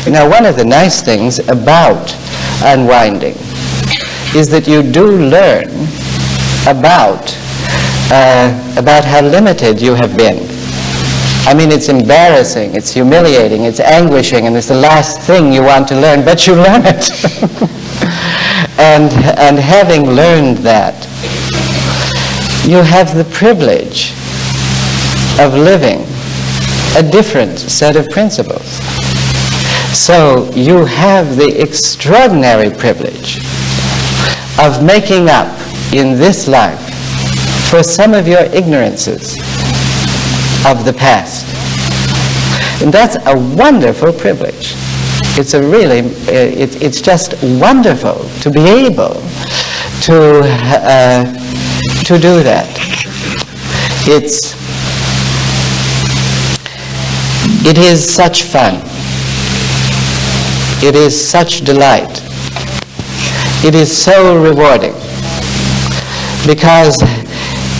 Now, one of the nice things about unwinding is that you do learn about how limited you have been. I mean, it's embarrassing, it's humiliating, it's anguishing, and it's the last thing you want to learn, but you learn it. And having learned that, you have the privilege of living a different set of principles. So you have the extraordinary privilege of making up in this life for some of your ignorances of the past. And that's a wonderful privilege. It's a really, it's just wonderful to be able to do that. It is such fun. It is such delight. It is so rewarding, because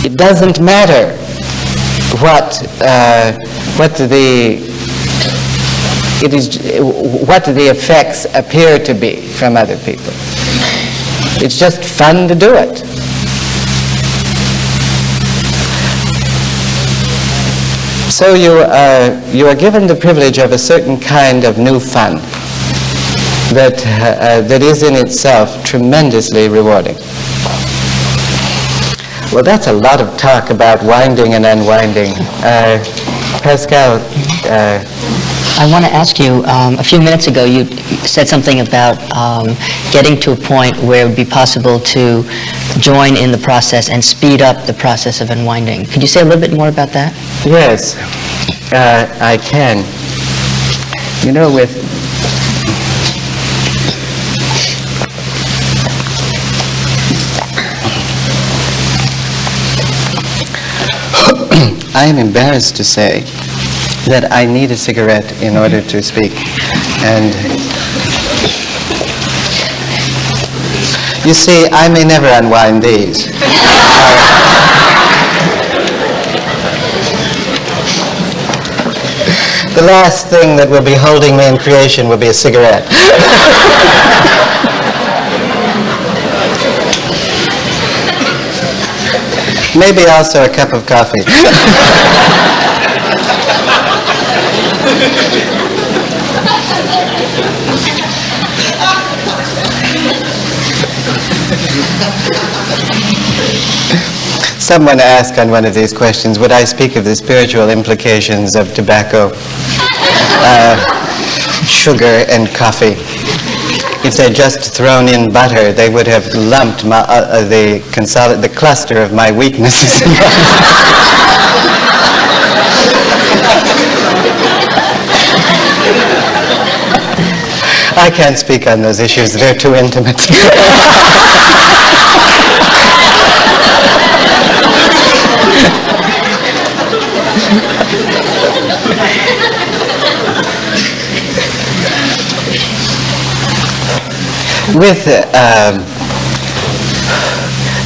it doesn't matter what the effects appear to be from other people. It's just fun to do it. So you are given the privilege of a certain kind of new fun that is in itself tremendously rewarding. Well, that's a lot of talk about winding and unwinding. Pascal, I want to ask you, a few minutes ago you said something about getting to a point where it would be possible to join in the process and speed up the process of unwinding. Could you say a little bit more about that? Yes, I can. You know, I am embarrassed to say that I need a cigarette in order to speak. And you see, I may never unwind these. The last thing that will be holding me in creation will be a cigarette. Maybe also a cup of coffee. Someone asked on one of these questions, would I speak of the spiritual implications of tobacco, sugar, and coffee? If they'd just thrown in butter, they would have lumped the cluster of my weaknesses. I can't speak on those issues. They're too intimate.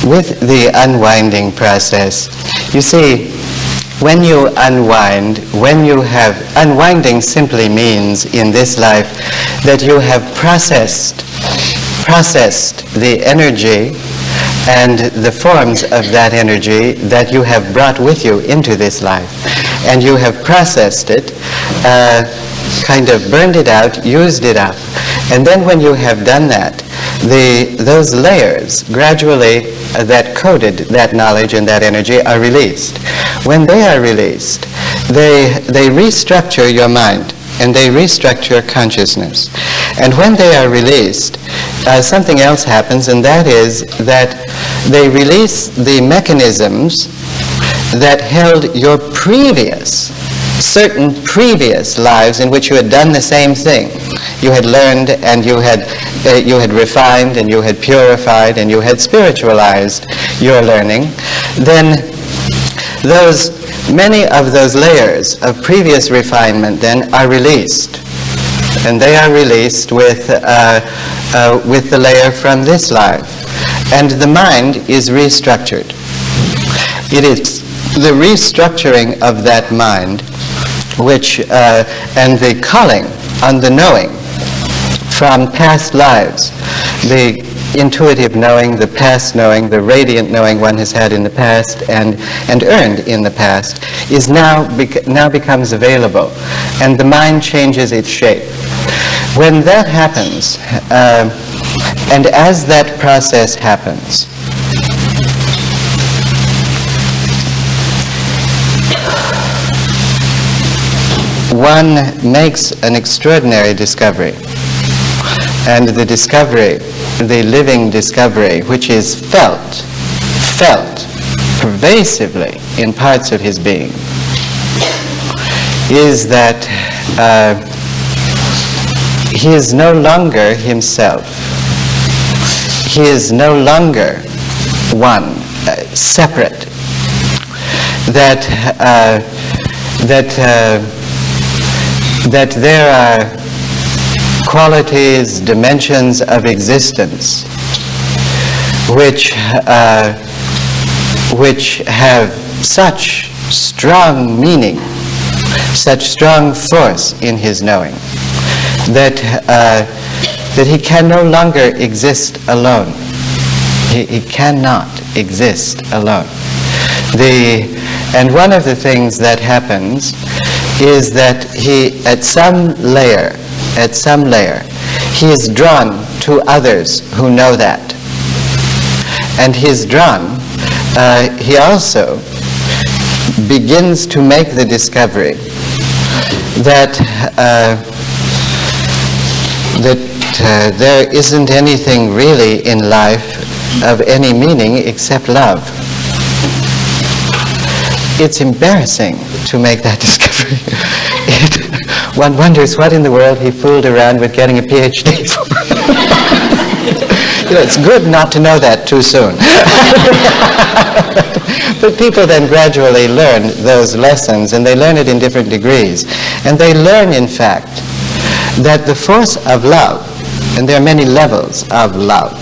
With the unwinding process, you see, when you unwind, unwinding simply means in this life that you have processed the energy and the forms of that energy that you have brought with you into this life. And you have processed it, kind of burned it out, used it up. And then when you have done that, those layers gradually that coded that knowledge and that energy are released. When they are released, they restructure your mind and they restructure consciousness. And when they are released, something else happens, and that is that they release the mechanisms that held your certain previous lives in which you had done the same thing. You had learned, and you had refined, and you had purified, and you had spiritualized your learning. Then many of those layers of previous refinement then are released. And they are released with the layer from this life. And the mind is restructured. It is the restructuring of that mind and the calling on the knowing from past lives, the intuitive knowing, the past knowing, the radiant knowing one has had in the past and earned in the past, is now becomes available, and the mind changes its shape. When that happens, and as that process happens, one makes an extraordinary discovery. And the discovery, the living discovery, which is felt pervasively in parts of his being, is that he is no longer himself. He is no longer one, separate. That there are qualities, dimensions of existence which have such strong meaning, such strong force in his knowing, that he can no longer exist alone. He cannot exist alone. And one of the things that happens is that he, at some layer, he is drawn to others who know that. And he is drawn, he also begins to make the discovery that there isn't anything really in life of any meaning except love. It's embarrassing to make that discovery. One wonders what in the world he fooled around with getting a PhD for. It's good not to know that too soon. But people then gradually learn those lessons, and they learn it in different degrees. And they learn, in fact, that the force of love, and there are many levels of love,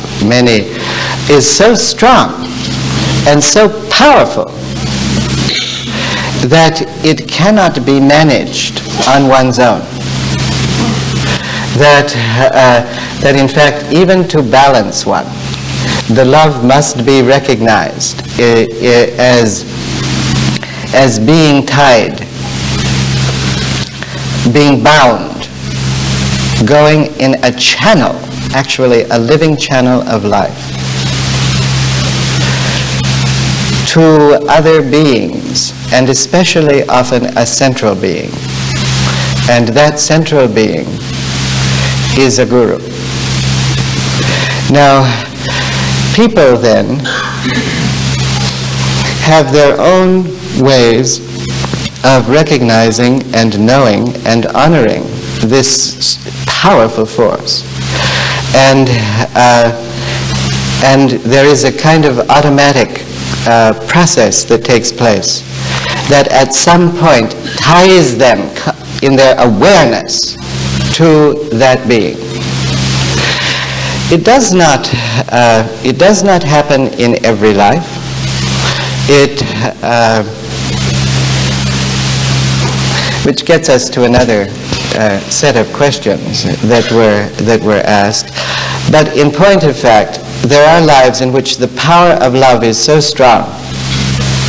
is so strong and so powerful that it cannot be managed on one's own. That in fact, even to balance one, the love must be recognized as being tied, being bound, going in a channel, actually a living channel of life, to other beings, and especially often a central being. And that central being is a guru. Now, people then have their own ways of recognizing and knowing and honoring this powerful force. And there is a kind of automatic process that takes place that at some point ties them in their awareness to that being. It does not happen in every life. Which gets us to another set of questions that were asked. But in point of fact, there are lives in which the power of love is so strong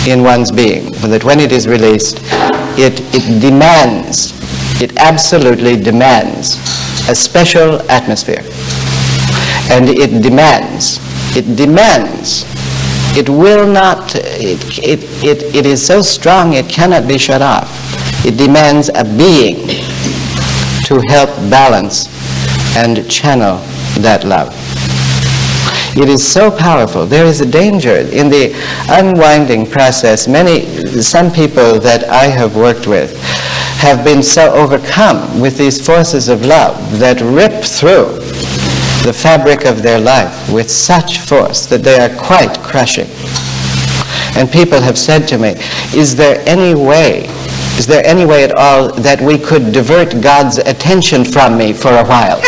in one's being that when it is released, it absolutely demands a special atmosphere. And it is so strong it cannot be shut off. It demands a being to help balance and channel that love. It is so powerful. There is a danger in the unwinding process. Some people that I have worked with have been so overcome with these forces of love that rip through the fabric of their life with such force that they are quite crushing. And people have said to me, is there any way at all that we could divert God's attention from me for a while?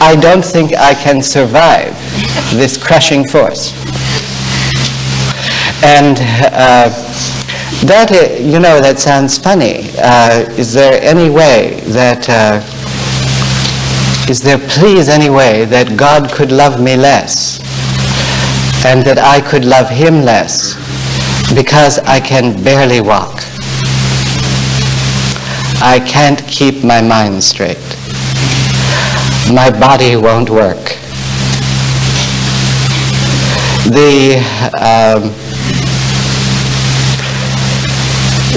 I don't think I can survive this crushing force. And That sounds funny. Is there any way that, is there please any way that God could love me less and that I could love him less because I can barely walk? I can't keep my mind straight. My body won't work.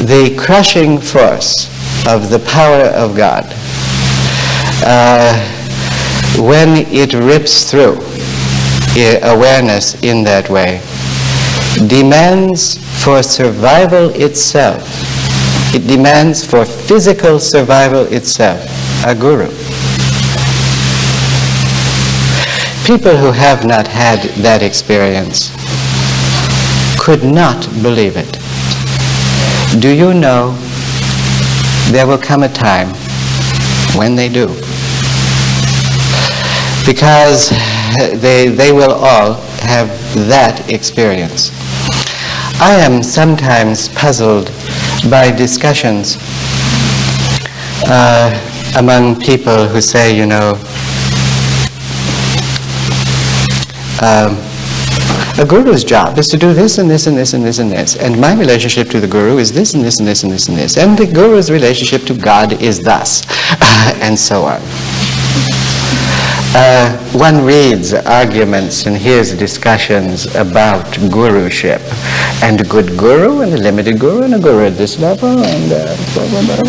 The crushing force of the power of God, when it rips through awareness in that way, demands for survival itself. It demands for physical survival itself a guru. People who have not had that experience could not believe it. Do you know there will come a time when they do? Because they will all have that experience. I am sometimes puzzled by discussions among people who say, a guru's job is to do this and this and this and this and this, and my relationship to the guru is this and this and this and this and this, and the guru's relationship to God is thus, and so on. One reads arguments and hears discussions about guruship, and a good guru and a limited guru and a guru at this level, and blah, blah, blah.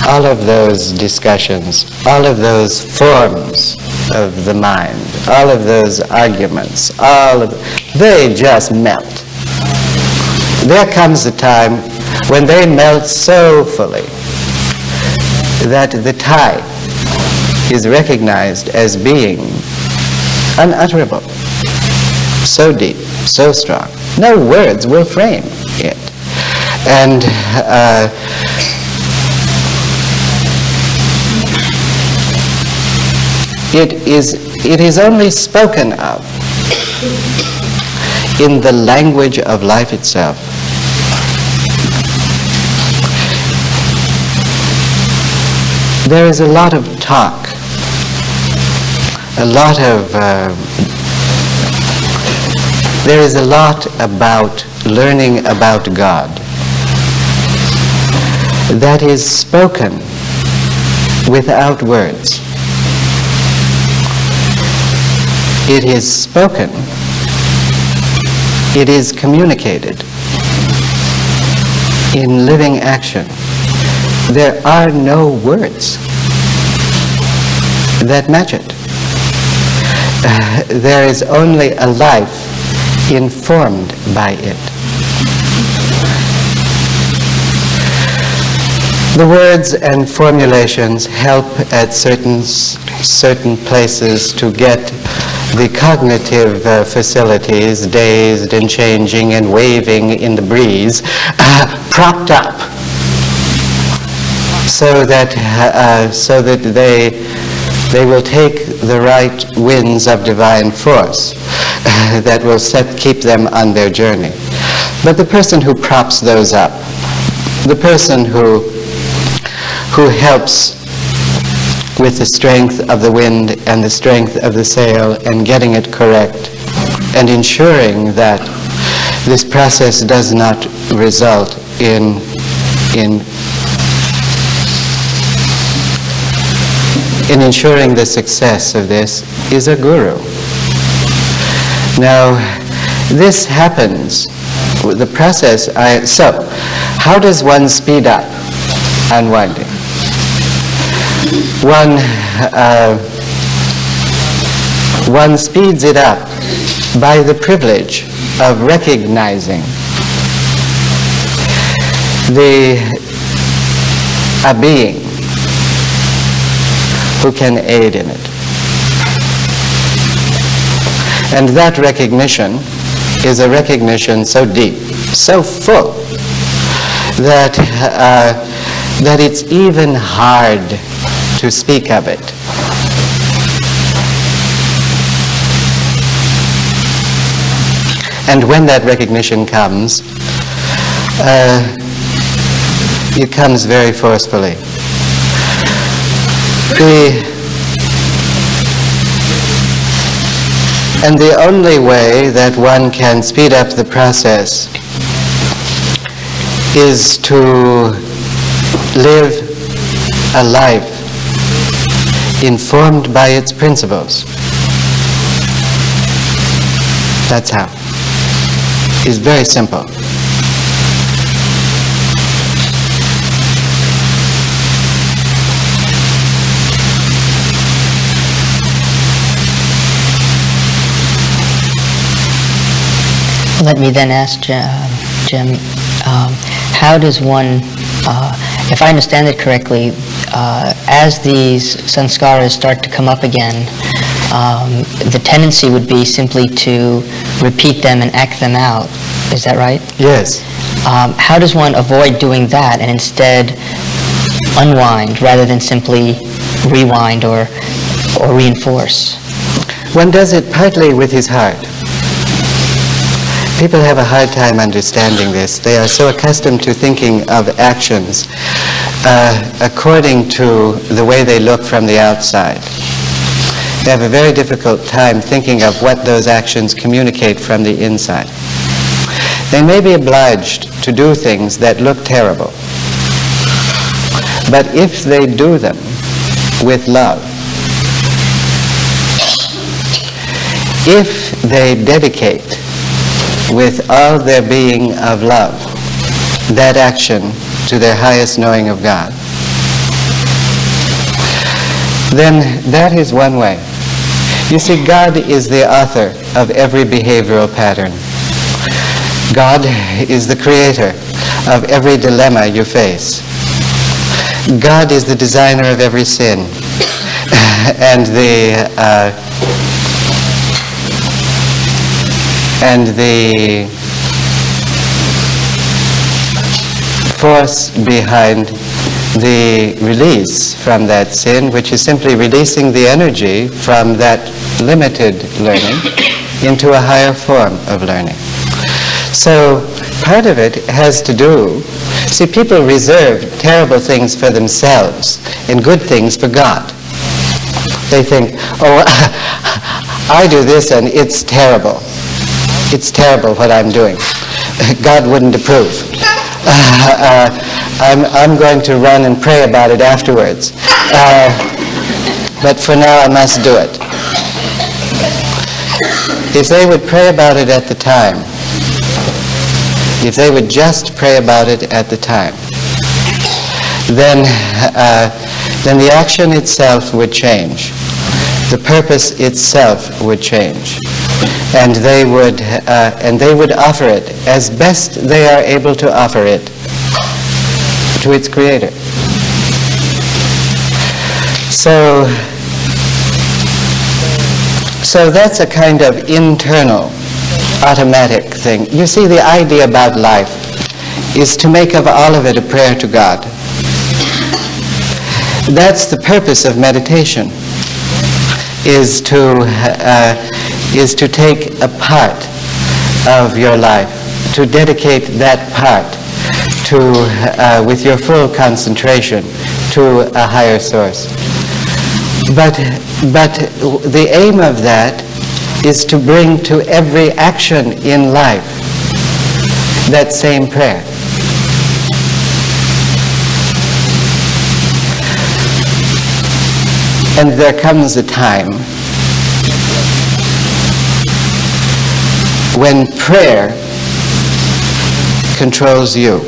All of those discussions, all of those forms of the mind, all of those arguments, they just melt. There comes a time when they melt so fully that the tie is recognized as being unutterable, so deep, so strong. No words will frame it. And it is only spoken of in the language of life itself. There is a lot of talk, there is a lot about learning about God that is spoken without words. It is spoken, it is communicated in living action. There are no words that match it. There is only a life informed by it. The words and formulations help at certain places to get the cognitive facilities, dazed and changing and waving in the breeze, propped up, so that they will take the right winds of divine force that will keep them on their journey. But the person who props those up, the person who helps with the strength of the wind and the strength of the sail and getting it correct and ensuring that this process does not result in ensuring the success of this is a guru. Now, this happens, the process, so how does one speed up unwinding? One speeds it up by the privilege of recognizing a being who can aid in it. And that recognition is a recognition so deep, so full, that it's even hard to speak of it. And when that recognition comes, it comes very forcefully. And the only way that one can speed up the process is to live a life informed by its principles. That's how. It's very simple. Let me then ask Jim, how does one, if I understand it correctly, as these sanskaras start to come up again, the tendency would be simply to repeat them and act them out. Is that right? Yes. How does one avoid doing that and instead unwind rather than simply rewind or reinforce? One does it partly with his heart. People have a hard time understanding this. They are so accustomed to thinking of actions according to the way they look from the outside. They have a very difficult time thinking of what those actions communicate from the inside. They may be obliged to do things that look terrible, but if they do them with love, if they dedicate with all their being of love that action to their highest knowing of God, then that is one way. You see, God is the author of every behavioral pattern. God is the creator of every dilemma you face. God is the designer of every sin and the force behind the release from that sin, which is simply releasing the energy from that limited learning into a higher form of learning. So part of it has to do, see, people reserve terrible things for themselves and good things for God. They think, oh, I do this and it's terrible. It's terrible what I'm doing. God wouldn't approve. I'm going to run and pray about it afterwards. But for now I must do it. If they would pray about it at the time, if they would just pray about it at the time, then the action itself would change. The purpose itself would change. And they would offer it as best they are able to offer it to its creator. So that's a kind of internal, automatic thing. You see, the idea about life is to make of all of it a prayer to God. That's the purpose of meditation, is to take a part of your life, to dedicate that part to, with your full concentration, to a higher source. But the aim of that is to bring to every action in life that same prayer. And there comes a time when prayer controls you,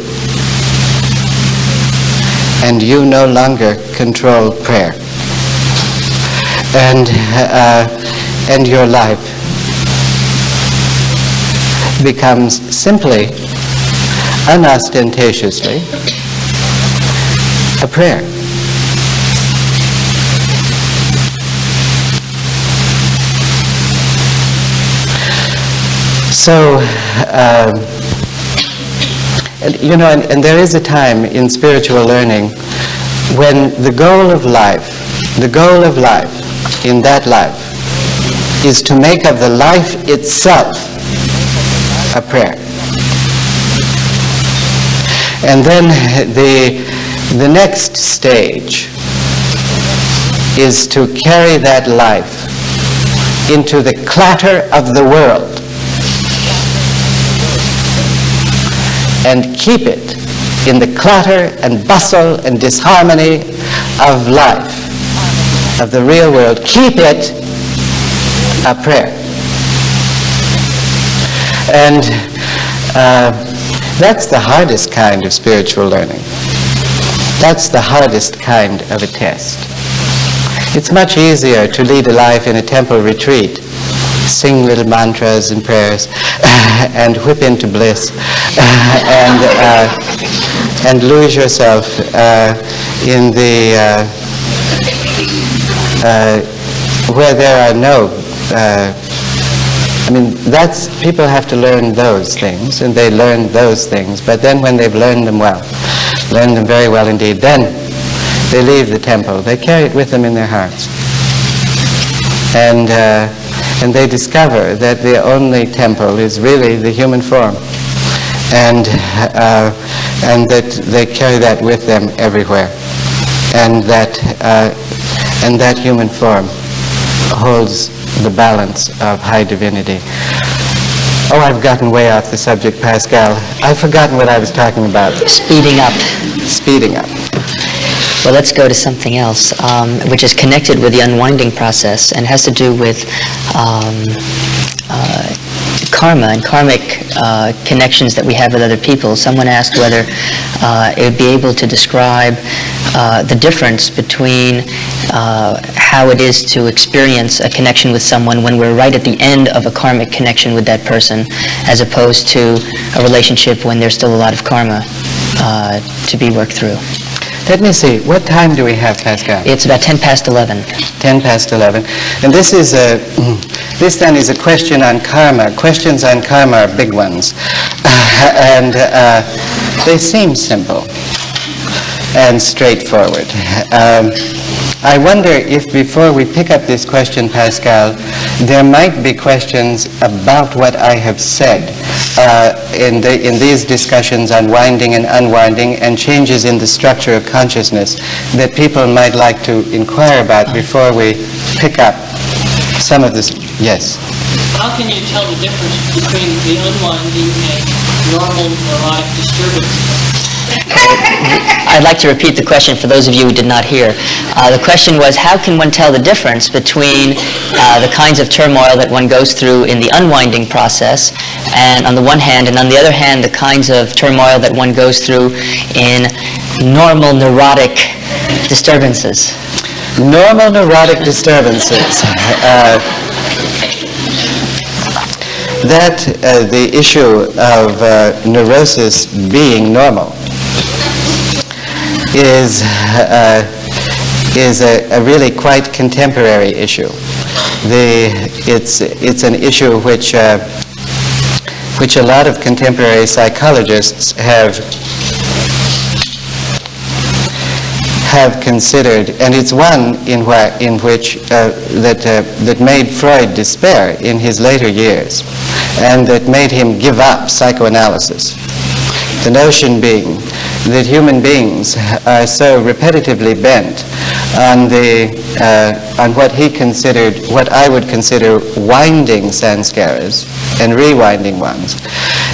and you no longer control prayer. And your life becomes simply, unostentatiously, a prayer. So, and there is a time in spiritual learning when the goal of life in that life is to make of the life itself a prayer. And then the next stage is to carry that life into the clatter of the world and keep it in the clatter and bustle and disharmony of life, of the real world. Keep it a prayer. And that's the hardest kind of spiritual learning. That's the hardest kind of a test. It's much easier to lead a life in a temple retreat, sing little mantras and prayers, and whip into bliss, and lose yourself in the where there are no. People have to learn those things, and they learn those things. But then, when they've learned them well, learned them very well indeed, then they leave the temple. They carry it with them in their hearts, and they discover that the only temple is really the human form, and that they carry that with them everywhere, and that human form holds the balance of high divinity. Oh, I've gotten way off the subject, Pascal. I've forgotten what I was talking about. Speeding up. Speeding up. Well, let's go to something else, which is connected with the unwinding process and has to do with karma and karmic connections that we have with other people. Someone asked whether it would be able to describe the difference between how it is to experience a connection with someone when we're right at the end of a karmic connection with that person, as opposed to a relationship when there's still a lot of karma to be worked through. Let me see. What time do we have, Pascal? It's about 10 past 11. 10 past 11. And this then is a question on karma. Questions on karma are big ones. And they seem simple and straightforward. I wonder if before we pick up this question, Pascal, there might be questions about what I have said in these discussions on winding and unwinding and changes in the structure of consciousness that people might like to inquire about before we pick up some of this. Yes? How can you tell the difference between the unwinding and normal neurotic disturbances? I'd like to repeat the question for those of you who did not hear. The question was, how can one tell the difference between the kinds of turmoil that one goes through in the unwinding process, and on the one hand, and on the other hand, the kinds of turmoil that one goes through in normal neurotic disturbances? Normal neurotic disturbances. The issue of neurosis being normal is a really quite contemporary issue. It's an issue which a lot of contemporary psychologists have considered, and it's one in which that made Freud despair in his later years, and that made him give up psychoanalysis. The notion being that human beings are so repetitively bent on what I would consider winding sanskaras and rewinding ones,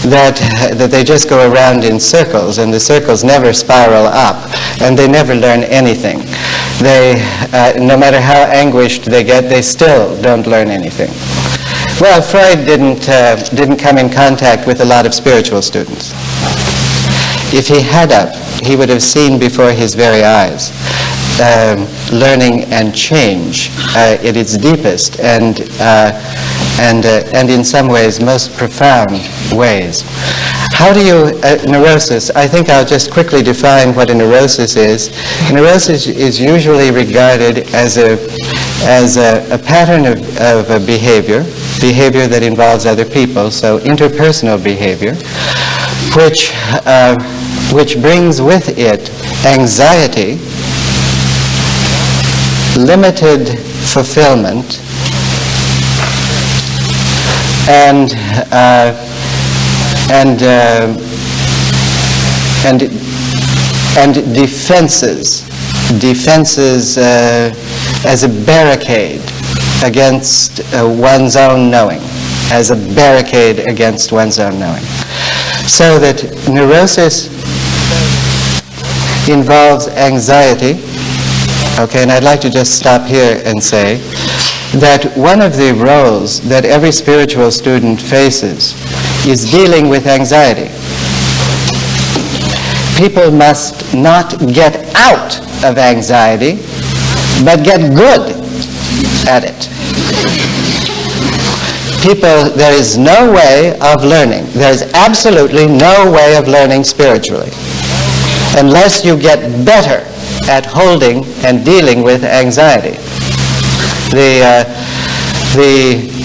that they just go around in circles, and the circles never spiral up, and they never learn anything. No matter how anguished they get, they still don't learn anything. Well, Freud didn't come in contact with a lot of spiritual students. If he had, he would have seen before his very eyes learning and change at its deepest and in some ways most profound ways. How do you neurosis? I think I'll just quickly define what a neurosis is. Neurosis is usually regarded as a pattern of behavior that involves other people, so interpersonal behavior, which brings with it anxiety, limited fulfillment, and and defenses as a barricade against one's own knowing, as a barricade against one's own knowing. So that neurosis involves anxiety. Okay, and I'd like to just stop here and say that one of the roles that every spiritual student faces is dealing with anxiety. People must not get out of anxiety, but get good at it. People, there is no way of learning. There is absolutely no way of learning spiritually unless you get better at holding and dealing with anxiety.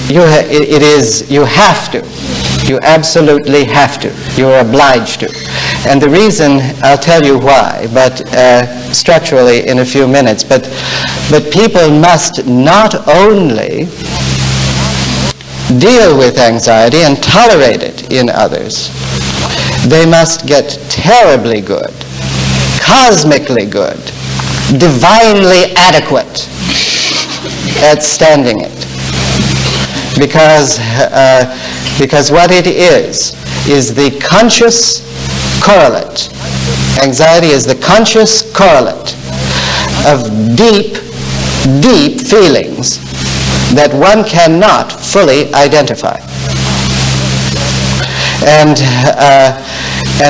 You have to. You absolutely have to. You are obliged to. And the reason, I'll tell you why, but structurally in a few minutes, but people must not only deal with anxiety and tolerate it in others, they must get terribly good, cosmically good, divinely adequate at standing it. Because what it is the conscious correlate. Anxiety is the conscious correlate of deep, deep feelings that one cannot fully identify. And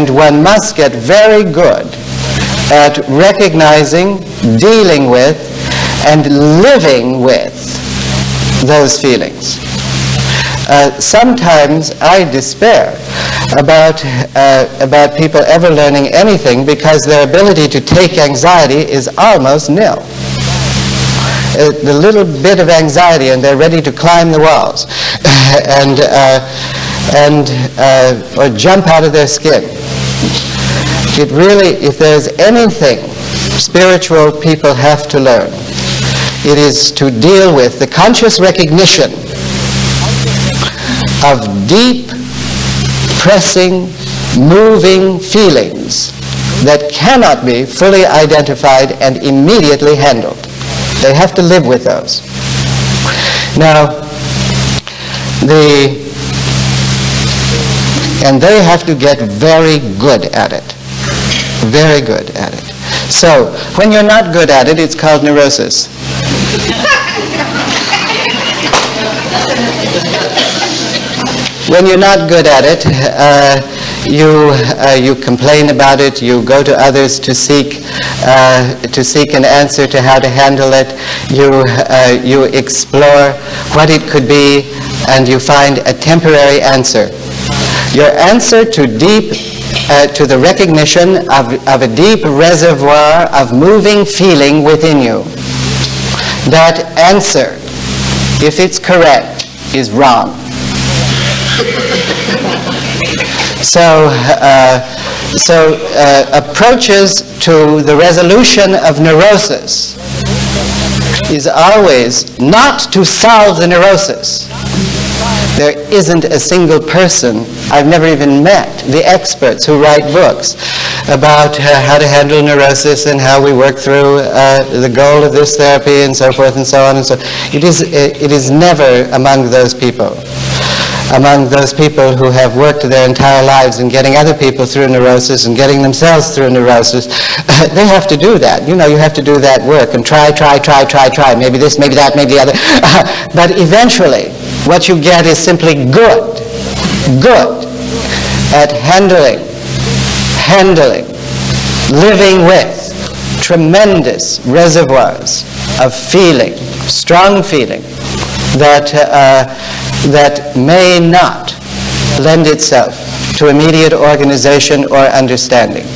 one must get very good at recognizing, dealing with, and living with those feelings. Sometimes I despair about people ever learning anything because their ability to take anxiety is almost nil. The little bit of anxiety and they're ready to climb the walls or jump out of their skin. It really, if there's anything spiritual people have to learn, it is to deal with the conscious recognition of deep, pressing, moving feelings that cannot be fully identified and immediately handled. They have to live with those. Now, and they have to get very good at it. Very good at it. So, when you're not good at it, it's called neurosis. When you're not good at it, you complain about it. You go to others to seek an answer to how to handle it. You explore what it could be, and you find a temporary answer. Your answer to the recognition of a deep reservoir of moving feeling within you. That answer, if it's correct, is wrong. So approaches to the resolution of neurosis is always not to solve the neurosis. There isn't a single person, I've never even met the experts who write books about how to handle neurosis and how we work through the goal of this therapy and so forth and so on and so on. It is never among those people. Among those people who have worked their entire lives in getting other people through neurosis and getting themselves through neurosis, they have to do that. You have to do that work and try. Maybe this, maybe that, maybe the other. But eventually, what you get is simply good at handling, living with tremendous reservoirs of feeling, strong feeling, that may not lend itself to immediate organization or understanding.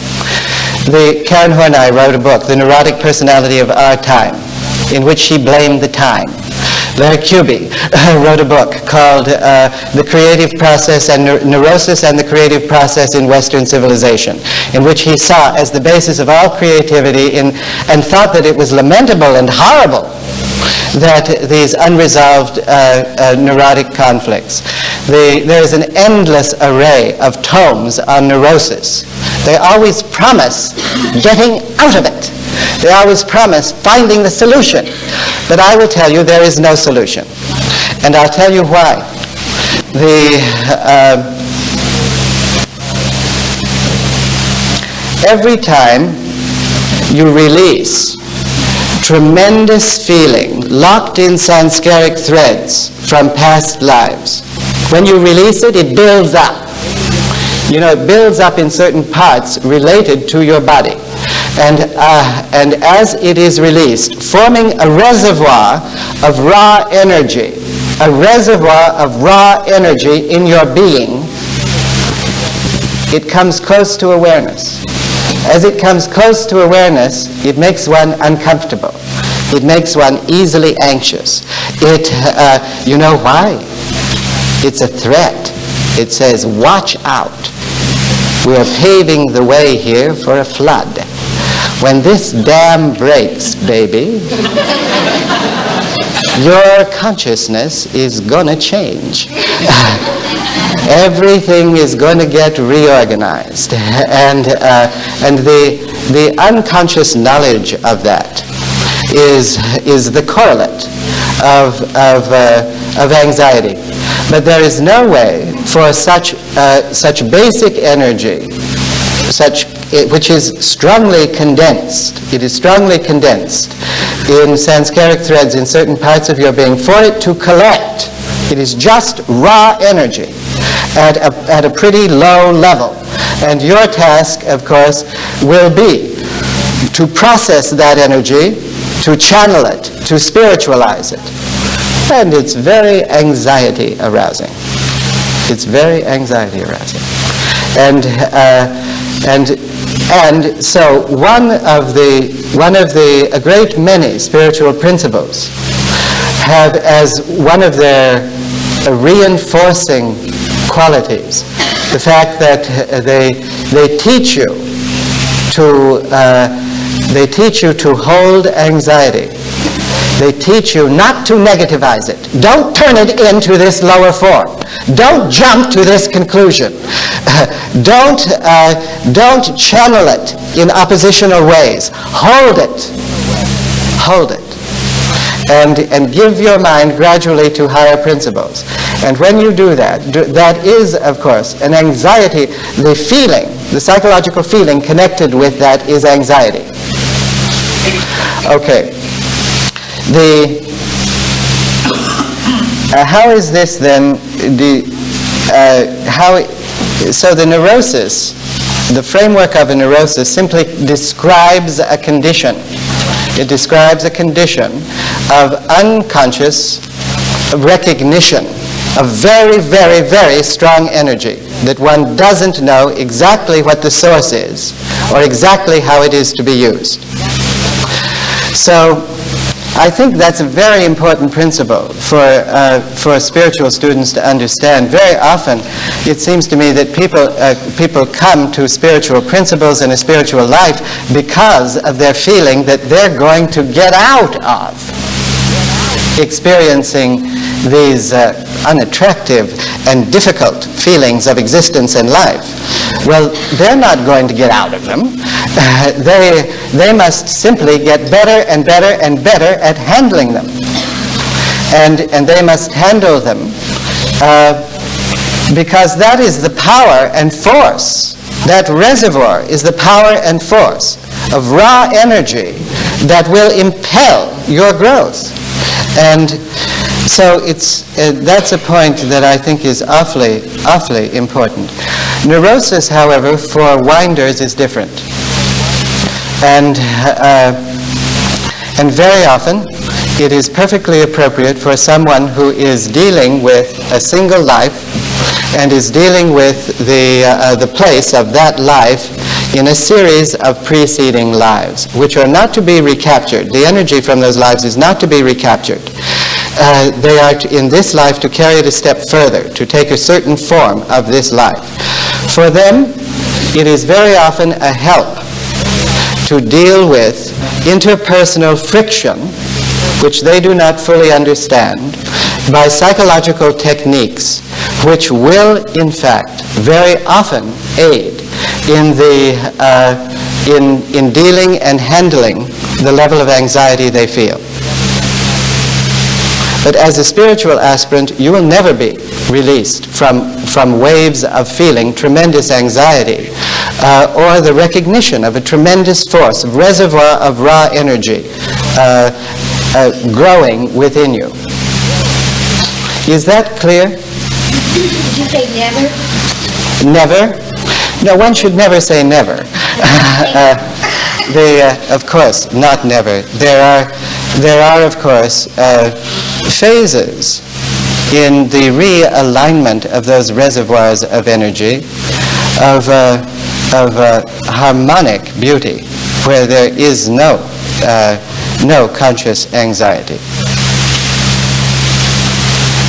Karen Horney wrote a book, The Neurotic Personality of Our Time, in which she blamed the time. Larry Kuby wrote a book called The Creative Process and Neurosis and the Creative Process in Western Civilization, in which he saw as the basis of all creativity and thought that it was lamentable and horrible that these unresolved neurotic conflicts, there is an endless array of tomes on neurosis. They always promise getting out of it. They always promise finding the solution. But I will tell you there is no solution. And I'll tell you why. Every time you release tremendous feeling locked in sanskaric threads from past lives, when you release it, it builds up. You know, it builds up in certain parts related to your body. And as it is released, forming a reservoir of raw energy, in your being, it comes close to awareness. As it comes close to awareness, it makes one uncomfortable. It makes one easily anxious. You know why? It's a threat. It says, watch out. We are paving the way here for a flood. When this dam breaks, baby, your consciousness is going to change. Everything is going to get reorganized. And the unconscious knowledge of that is the correlate of anxiety. But there is no way for such basic energy, which is strongly condensed. It is strongly condensed in sanskaric threads in certain parts of your being, for it to collect. It is just raw energy at a pretty low level. And your task, of course, will be to process that energy, to channel it, to spiritualize it. And it's very anxiety arousing. It's very anxiety arousing. And so one of the a great many spiritual principles have as one of their reinforcing qualities the fact that they teach you to hold anxiety. They teach you not to negativize it. Don't turn it into this lower form. Don't jump to this conclusion. Don't channel it in oppositional ways. Hold it. Hold it. And give your mind gradually to higher principles. And when you do that, that is, of course, an anxiety. The feeling, the psychological feeling connected with that is anxiety. Okay. How is this then? So the neurosis, the framework of a neurosis simply describes a condition. It describes a condition of unconscious recognition of very, very, very strong energy that one doesn't know exactly what the source is or exactly how it is to be used. So I think that's a very important principle for spiritual students to understand. Very often, it seems to me that people come to spiritual principles and a spiritual life because of their feeling that they're going to get out of experiencing these unattractive and difficult feelings of existence and life. Well, they're not going to get out of them. They must simply get better and better and better at handling them. And they must handle them because that is the power and force. That reservoir is the power and force of raw energy that will impel your growth. And so that's a point that I think is awfully, awfully important. Neurosis, however, for winders is different. And very often, it is perfectly appropriate for someone who is dealing with a single life and is dealing with the place of that life in a series of preceding lives, which are not to be recaptured. The energy from those lives is not to be recaptured. They are in this life to carry it a step further, to take a certain form of this life. For them, it is very often a help to deal with interpersonal friction, which they do not fully understand, by psychological techniques which will, in fact, very often aid in in dealing and handling the level of anxiety they feel. But as a spiritual aspirant, you will never be released from waves of feeling tremendous anxiety or the recognition of a tremendous force, a reservoir of raw energy growing within you. Is that clear? Did you say never? Never? No, one should never say never. Of course, not never. There are, of course, phases in the realignment of those reservoirs of energy, of harmonic beauty, where there is no conscious anxiety.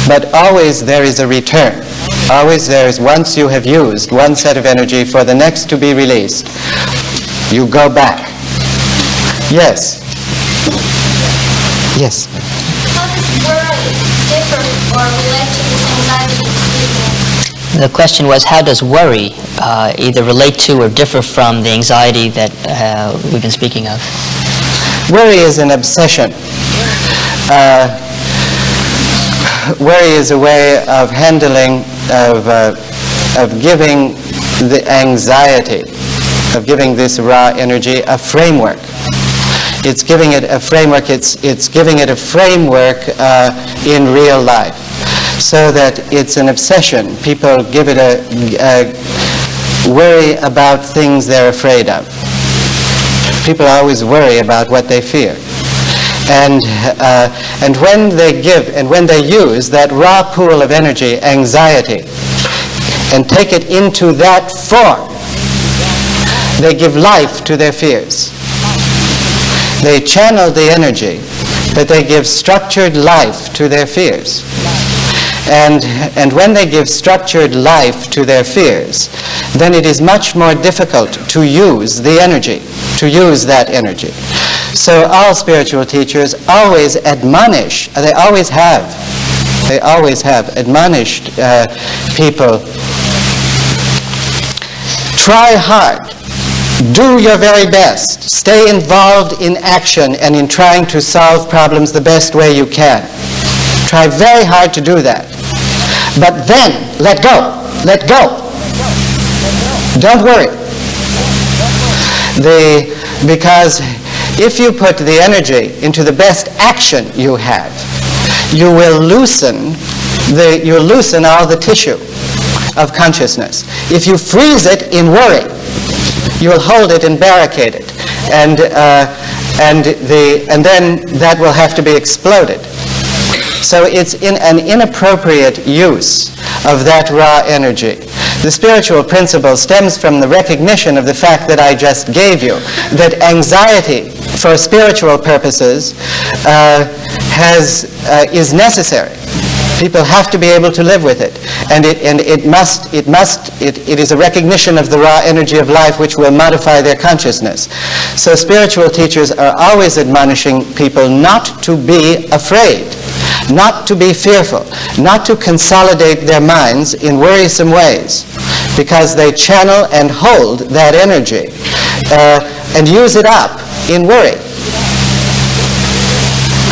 But always there is a return. Always there is, once you have used one set of energy for the next to be released, you go back. Yes. Yes. How does worry differ or relate to this anxiety experience? The question was, how does worry either relate to or differ from the anxiety that we've been speaking of? Worry is an obsession. Worry is a way of handling, of giving the anxiety, of giving this raw energy a framework. It's giving it a framework. It's giving it a framework in real life, so that it's an obsession. People give it a worry about things they're afraid of. People always worry about what they fear. And when they give and when they use that raw pool of energy, anxiety, and take it into that form, they give life to their fears. They channel the energy, but they give structured life to their fears. And when they give structured life to their fears, then it is much more difficult to use the energy, to use that energy. So all spiritual teachers always admonish, they always have admonished people, try hard, do your very best, stay involved in action and in trying to solve problems the best way you can. Try very hard to do that. But then, let go. Don't worry. Because if you put the energy into the best action you have, you will loosen all the tissue of consciousness. If you freeze it in worry, you will hold it and barricade it, and then that will have to be exploded. So it's an inappropriate use of that raw energy. The spiritual principle stems from the recognition of the fact that I just gave you, that anxiety for spiritual purposes is necessary. People have to be able to live with it, and it is a recognition of the raw energy of life which will modify their consciousness. So spiritual teachers are always admonishing people not to be afraid, not to be fearful, not to consolidate their minds in worrisome ways, because they channel and hold that energy and use it up in worry.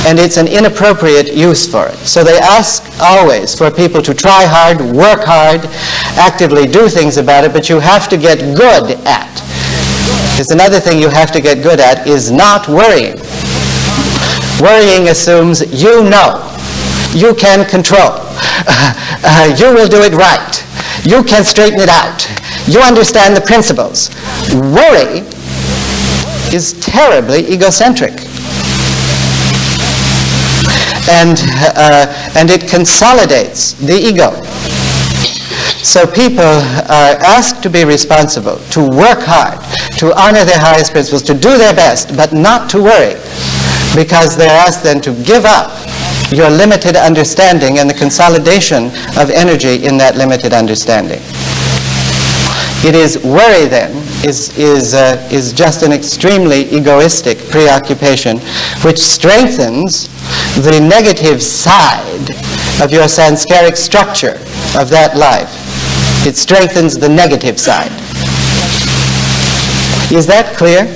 And it's an inappropriate use for it. So they ask always for people to try hard, work hard, actively do things about it, but you have to get good at. There's another thing you have to get good at is not worrying. Worrying assumes you know. You can control. You will do it right. You can straighten it out. You understand the principles. Worry is terribly egocentric. And it consolidates the ego. So people are asked to be responsible, to work hard, to honor their highest principles, to do their best, but not to worry, because they're asked then to give up your limited understanding and the consolidation of energy in that limited understanding. It is worry then is just an extremely egoistic preoccupation which strengthens the negative side of your sanskaric structure of that life. It strengthens the negative side. Is that clear?